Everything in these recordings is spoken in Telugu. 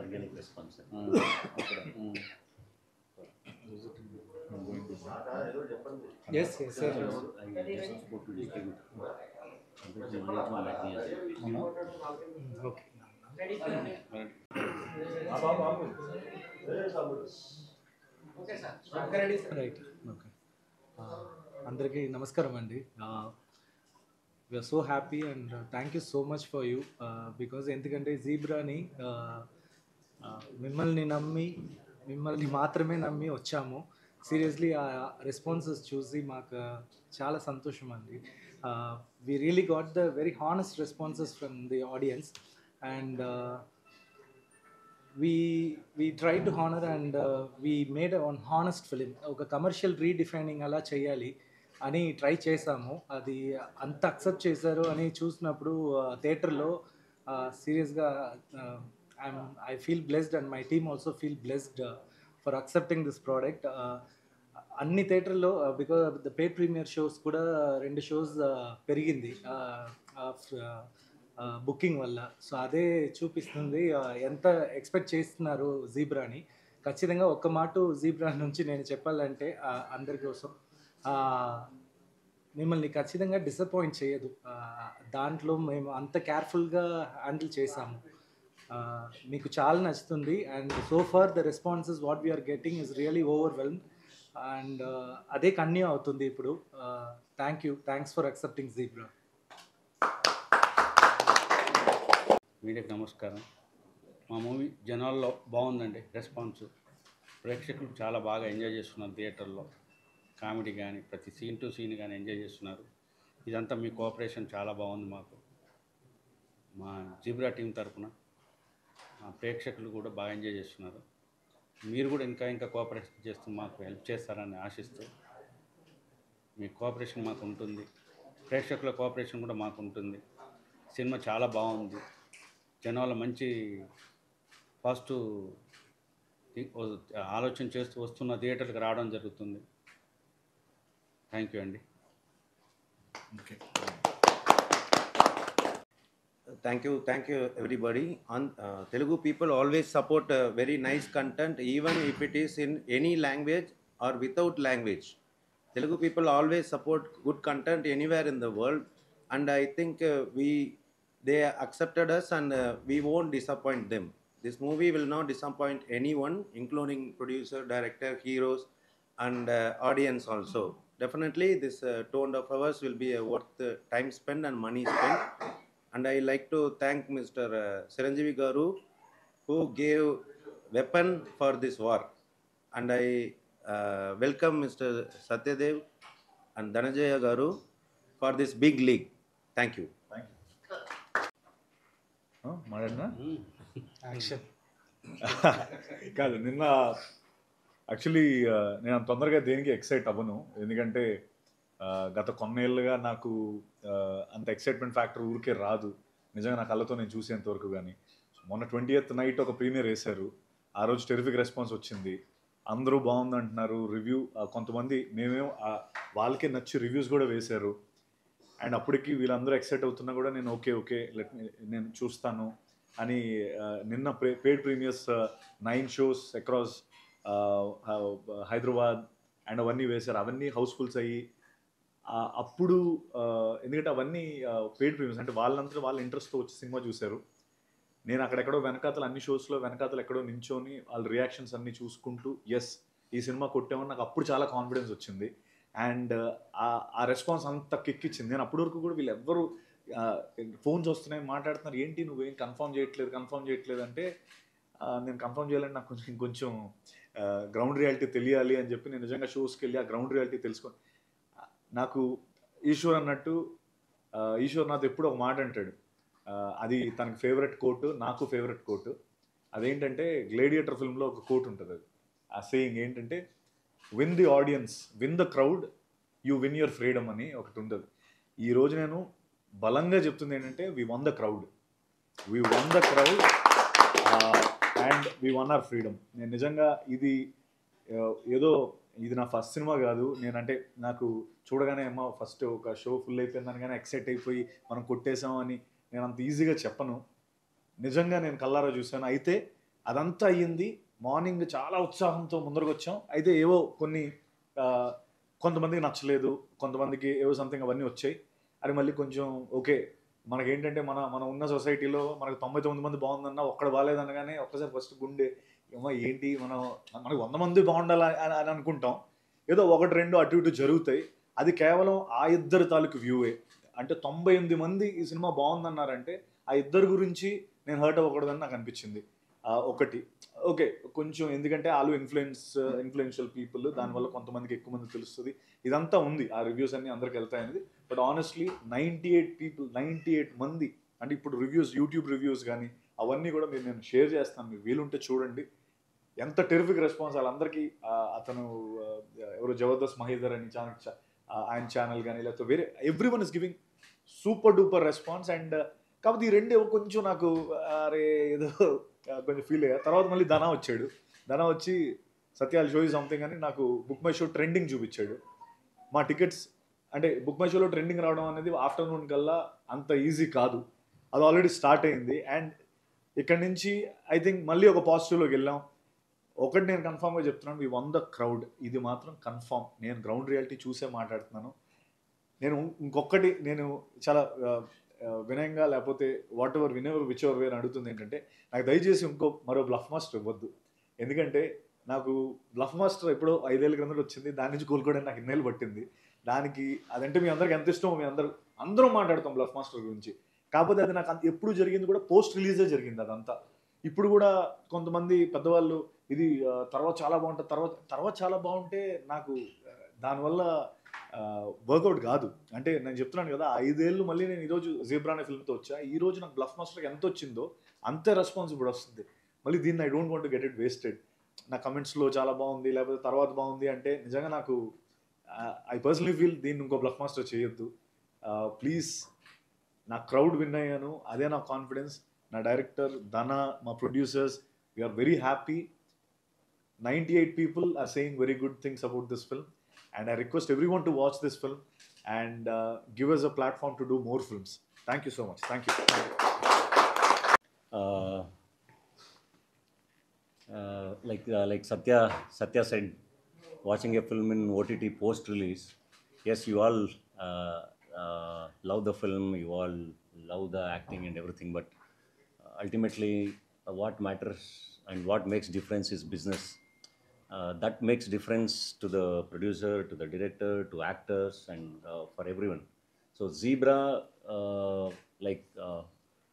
Organic response. Yes, yes, sir. I just spoke to distributor. Okay. Right. Okay. అందరికీ నమస్కారం అండి. We are so happy and thank you so much for you because ఎందుకంటే జీబ్రాని మిమ్మల్ని మాత్రమే నమ్మి వచ్చాము. సీరియస్లీ ఆ రెస్పాన్సెస్ చూసి మాకు చాలా సంతోషం అండి. We really got the very honest responses from the audience and we tried to honor and we made an honest film. ఒక కమర్షియల్ రీడిఫైనింగ్ అలా చేయాలి అని ట్రై చేసాము. అది అంత అక్సెప్ట్ చేశారు అని చూసినప్పుడు థియేటర్లో సీరియస్గా I feel blessed and my team also feel blessed for accepting this product. అన్ని థియేటర్లో because the paid premiere shows కూడా 2 షోస్ పెరిగింది బుకింగ్ వల్ల. సో అదే చూపిస్తుంది ఎంత ఎక్స్పెక్ట్ చేస్తున్నారు జీబ్రాని. ఖచ్చితంగా ఒక్క మాట జీబ్రా నుంచి నేను చెప్పాలంటే అందరి కోసం మిమ్మల్ని ఖచ్చితంగా డిసప్పాయింట్ చేయదు. దాంట్లో మేము అంత కేర్ఫుల్గా హ్యాండిల్ చేసాము. మీకు చాలా నచ్చుతుంది and so far the responses what we are getting is really overwhelmed and అదే కంటిన్యూ అవుతుంది ఇప్పుడు. Thanks for accepting Zebra. మీడియాకి నమస్కారం. మా మూవీ జనాల్లో బాగుందండి రెస్పాన్స్. ప్రేక్షకులు చాలా బాగా ఎంజాయ్ చేస్తున్నారు. థియేటర్లో కామెడీ కానీ ప్రతి సీన్ టు సీన్ కానీ ఎంజాయ్ చేస్తున్నారు. ఇదంతా మీ కోఆపరేషన్ చాలా బాగుంది. మాకు మా జీబ్రా టీం తరఫున మా ప్రేక్షకులు కూడా బాగా ఎంజాయ్ చేస్తున్నారు. మీరు కూడా ఇంకా కోఆపరేషన్ చేస్తూ మాకు హెల్ప్ చేస్తారని ఆశిస్తూ మీ కోఆపరేషన్ మాకు ఉంటుంది. ప్రేక్షకుల కోఆపరేషన్ కూడా మాకు ఉంటుంది. సినిమా చాలా బాగుంది. జనాలు మంచి పాజిటివ్ ఆలోచన చేస్తూ వస్తున్న థియేటర్కి రావడం జరుగుతుంది. థ్యాంక్ యూ అండి. Okay, thank you everybody. On Telugu people always support very nice content, even if it is in any language or without language. Telugu people always support good content anywhere in the world, and I think they accepted us and we won't disappoint them. This movie will not disappoint anyone, including producer, director, heroes and audience also. Definitely this 2.5 hours will be worth time spent and money spent. And I like to thank Mr. Chiranjeevi Garu, who gave weapon for this war. And I welcome Mr. Satyadev and Dhananjaya Garu for this big league. Thank you. మాట్లాడినా యాక్షన్ కాదు. నిన్న యాక్చువల్లీ నేను అంత తొందరగా దేనికి ఎక్సైట్ అవ్వను. ఎందుకంటే గత కొన్నేళ్ళుగా నాకు అంత ఎక్సైట్మెంట్ ఫ్యాక్టర్ ఊరికే రాదు. నిజంగా నా కళ్ళతో నేను చూసేంతవరకు. కానీ మొన్న 20th నైట్ ఒక ప్రీమియర్ వేశారు. ఆ రోజు టెరిఫిక్ రెస్పాన్స్ వచ్చింది. అందరూ బాగుంది అంటున్నారు. రివ్యూ కొంతమంది మేమేమో వాళ్ళకే నచ్చి రివ్యూస్ కూడా వేశారు. అండ్ అప్పటికి వీళ్ళందరూ ఎక్సైట్ అవుతున్నా కూడా నేను ఓకే నేను చూస్తాను అని నిన్న paid premieres 9 shows across Hyderabad and అవన్నీ వేశారు. అవన్నీ హౌస్ఫుల్స్ అయ్యి అప్పుడు ఎందుకంటే అవన్నీ పేడ్ ప్రీమియర్స్ అంటే వాళ్ళంతా వాళ్ళ ఇంట్రెస్ట్తో వచ్చి సినిమా చూశారు. నేను అక్కడెక్కడో వెనకాతలు అన్ని షోస్లో వెనకాతలు ఎక్కడో నించొని వాళ్ళ రియాక్షన్స్ అన్నీ చూసుకుంటూ ఎస్ ఈ సినిమా కొట్టామని నాకు అప్పుడు చాలా కాన్ఫిడెన్స్ వచ్చింది. అండ్ ఆ రెస్పాన్స్ అంత కిక్కిచ్చింది. నేను అప్పటి వరకు కూడా వీళ్ళు ఎవ్వరు ఫోన్స్ వస్తున్నాయి మాట్లాడుతున్నారు, ఏంటి నువ్వేం కన్ఫర్మ్ చేయట్లేదు అంటే నేను కన్ఫర్మ్ చేయాలని నాకు ఇంకొంచెం గ్రౌండ్ రియాలిటీ తెలియాలి అని చెప్పి నేను నిజంగా షోస్కి వెళ్ళి ఆ గ్రౌండ్ రియాలిటీ తెలుసుకొని నాకు ఈశ్వర్ నాతో ఎప్పుడు ఒక మాట అంటాడు. అది తనకి ఫేవరెట్ కోట్, నాకు ఫేవరెట్ కోట్. అదేంటంటే గ్లేడియేటర్ ఫిల్మ్లో ఒక కోట్ ఉంటుంది. అది ఆ సేయింగ్ ఏంటంటే win the audience, win the crowd, you win your freedom అని ఒకటి ఉంటుంది. ఈరోజు నేను బలంగా చెప్తుంది ఏంటంటే we one the crowd and we one our freedom. నేను నిజంగా ఇది నా ఫస్ట్ సినిమా కాదు. నేనంటే నాకు చూడగానే అమ్మ ఫస్ట్ ఒక షో ఫుల్ అయిపోయిందని కానీ ఎక్సైట్ అయిపోయి మనం కొట్టేసాం అని నేను అంత ఈజీగా చెప్పను. నిజంగా నేను కల్లారా చూశాను. అయితే అదంతా అయ్యింది. మార్నింగ్ చాలా ఉత్సాహంతో ముందరకు వచ్చాం. అయితే ఏవో కొన్ని కొంతమందికి నచ్చలేదు, కొంతమందికి ఏవో సంథింగ్ అవన్నీ వచ్చాయి. అది మళ్ళీ కొంచెం ఓకే, మనకేంటంటే మనం ఉన్న సొసైటీలో మనకు 99 మంది బాగుందన్నా ఒక్కడ బాగాలేదనగానే ఒక్కసారి ఫస్ట్ గుండె ఏమో ఏంటి మనకు 100 మంది బాగుండాలి అని అనుకుంటాం. ఏదో 1-2 అటు ఇటు జరుగుతాయి. అది కేవలం ఆ ఇద్దరు తాలూకు వ్యూవే. అంటే 98 మంది ఈ సినిమా బాగుందన్నారంటే ఆ ఇద్దరు గురించి నేను హర్ట్ అవ్వకూడదని నాకు అనిపించింది. ఒకటి ఓకే, కొంచెం ఎందుకంటే వాళ్ళు ఇన్ఫ్లుయెన్షియల్ పీపుల్, దానివల్ల కొంతమందికి ఎక్కువ మంది తెలుస్తుంది, ఇదంతా ఉంది, ఆ రివ్యూస్ అన్నీ అందరికి వెళ్తాయనేది. బట్ ఆనెస్ట్లీ 98 మంది అంటే ఇప్పుడు రివ్యూస్, యూట్యూబ్ రివ్యూస్ కానీ అవన్నీ కూడా నేను షేర్ చేస్తాను, మీకు వీలుంటే చూడండి. ఎంత టెరిఫిక్ రెస్పాన్స్ వాళ్ళందరికీ. అతను ఎవరు జబర్దస్త్ మహేందర్ అని ఆయన ఛానల్ కానీ లేకపోతే వేరే everyone is giving super duper response. And కాకపోతే ఈ రెండే కొంచెం నాకు అరే ఏదో కొంచెం ఫీల్ అయ్యా. తర్వాత మళ్ళీ ధనా వచ్చి సత్యాలు షో సంథింగ్ అని నాకు బుక్ మై షో ట్రెండింగ్ చూపించాడు. మా టికెట్స్ అంటే బుక్ మై షోలో ట్రెండింగ్ రావడం అనేది ఆఫ్టర్నూన్ కల్లా అంత ఈజీ కాదు, అది ఆల్రెడీ స్టార్ట్ అయింది. అండ్ ఇక్కడి నుంచి ఐ థింక్ మళ్ళీ ఒక పాజిటివ్లోకి వెళ్ళాం. ఒకటి నేను కన్ఫామ్గా చెప్తున్నాను, వి వన్ ద క్రౌడ్, ఇది మాత్రం కన్ఫామ్. నేను గ్రౌండ్ రియాలిటీ చూసే మాట్లాడుతున్నాను. ఇంకొకటి నేను చాలా వినయంగా లేకపోతే విచ్ ఎవర్ వేర్ అడుగుతుంది ఏంటంటే, నాకు దయచేసి మరో బ్లఫ్ మాస్టర్ ఇవ్వద్దు. ఎందుకంటే నాకు బ్లఫ్ మాస్టర్ ఎప్పుడో 5 ఏళ్ళ క్రిందట వచ్చింది, దాని నుంచి కోలుకోవడానికి నాకు 2 ఏళ్ళు పట్టింది. దానికి అదంటే మీ అందరికి ఎంత ఇష్టమో, అందరం మాట్లాడతాం బ్లఫ్ మాస్టర్ గురించి. కాకపోతే అది నాకు ఎప్పుడు జరిగింది కూడా పోస్ట్ రిలీజే జరిగింది అదంతా. ఇప్పుడు కూడా కొంతమంది పెద్దవాళ్ళు ఇది తర్వాత చాలా బాగుంటుంది, తర్వాత చాలా బాగుంటే నాకు దానివల్ల వర్కౌట్ కాదు. అంటే నేను చెప్తున్నాను కదా, 5 ఏళ్ళు మళ్ళీ నేను ఈరోజు జీబ్రా అనే ఫిల్మ్తో వచ్చా. ఈరోజు నాకు బ్లఫ్ మాస్టర్కి ఎంత వచ్చిందో అంతే రెస్పాన్స్ ఇప్పుడు వస్తుంది. మళ్ళీ దీన్ని I don't want to get it wasted. నా కమెంట్స్లో చాలా బాగుంది లేకపోతే తర్వాత బాగుంది అంటే నిజంగా నాకు ఐ పర్సనలీ ఫీల్ దీన్ని ఇంకో బ్లఫ్ మాస్టర్ చేయొద్దు. ప్లీజ్, నా క్రౌడ్ విన్ అయ్యాను, అదే నా కాన్ఫిడెన్స్. నా డైరెక్టర్ ధనా, మా producers, we are very happy. 98 people are saying very good things about this film, and I request everyone to watch this film and give us a platform to do more films. Thank you so much. Thank you. Like Satya said, watching a film in OTT post release, yes, you all love the film, you all love the acting and everything, but ultimately what matters and what makes difference is business. That makes difference to the producer, to the director, to actors, and for everyone. So Zebra,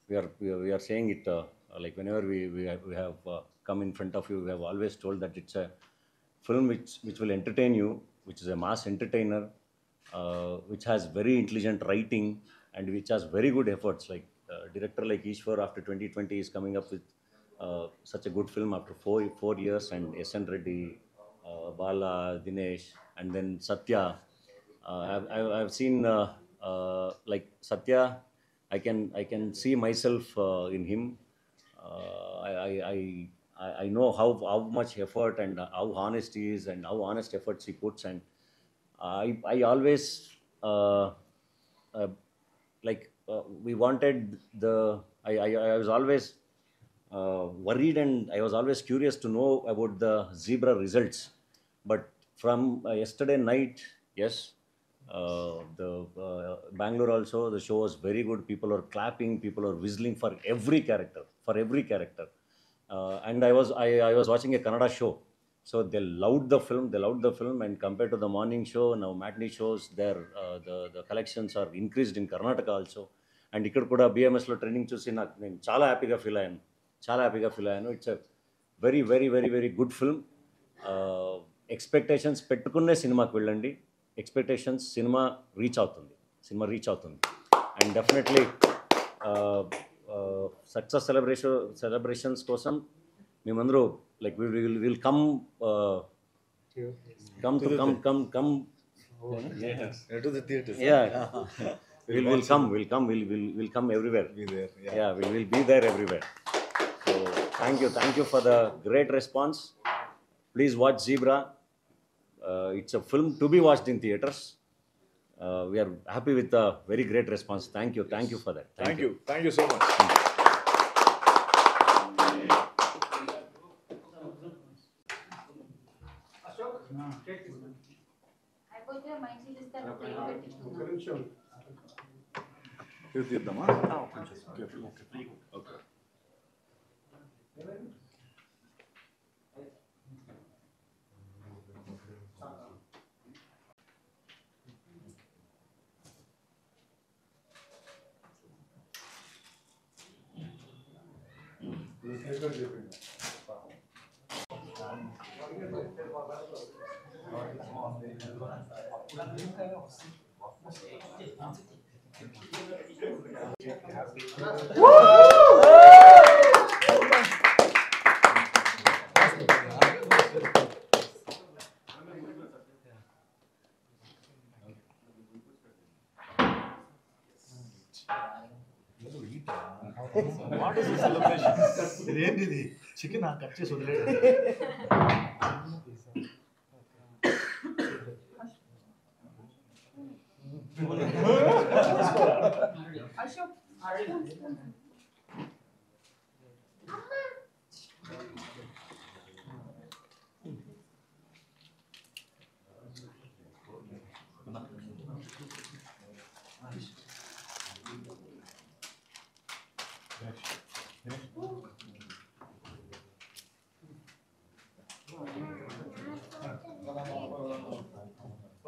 we are saying it like whenever we have come in front of you, we have always told that it's a film which will entertain you, which is a mass entertainer, which has very intelligent writing and which has very good efforts. Like director like Ishwar after 2020 is coming up with such a good film after 4 years, and S.N. Reddy, Bala, Dinesh, and then Satya. I've seen like Satya, I can see myself in him. I know how much effort and how honest he is and how honest efforts he puts, and I always we wanted I was always worried, and I was always curious to know about the Zebra results. But from yesterday night, yes, the Bangalore also, the show was very good. People are clapping, people are whistling for every character. And I was watching a Kannada show, so they loved the film, and compared to the morning show, now matinee shows, the collections are increased in Karnataka also. And ఇక్కడ కూడా BMSలో ట్రైనింగ్ చూసి నేను చాలా హ్యాపీగా ఫీల్ అయ్యాను. It's a very very very very good film. Expectations పెట్టుకునే సినిమాకి వెళ్ళండి. ఎక్స్పెక్టేషన్స్ సినిమా రీచ్ అవుతుంది. అండ్ డెఫినెట్లీ సక్సెస్ సెలబ్రేషన్స్ కోసం మేమందరూ like will come to the theaters. Yeah. We'll come everywhere. Be there. Yeah, we will be there everywhere. So thank you for the great response. Please watch Zebra. It's a film to be watched in theaters. We are happy with the very great response. Thank you for that. Thank you so much. అయిపోతే మంచిది ఇస్తారు పేరు పెట్టుకుందాం. ఇది తీద్దామా? ఓకే. What is celebration? ఇదేంటిది? చికెన్ కట్ చేసి వదిలేడు.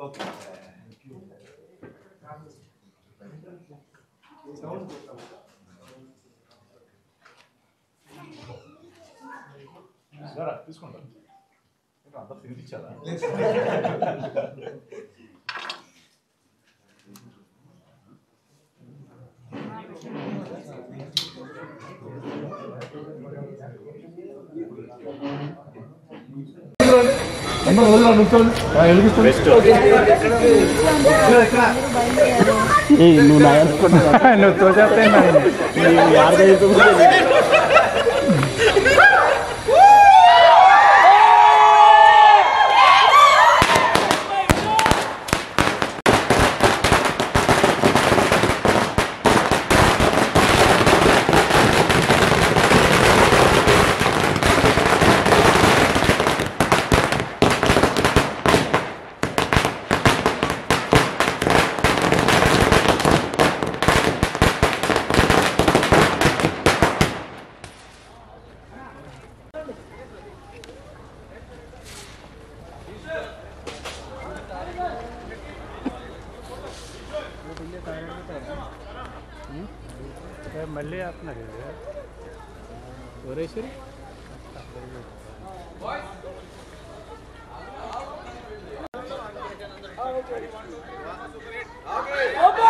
ఓకే. తీసుకుంటా అంతా తినిపించాలా? నువ్వు తోచేస్తే మళ్ళీ ఆపుతున్నారు ఎవరేసారు Okay.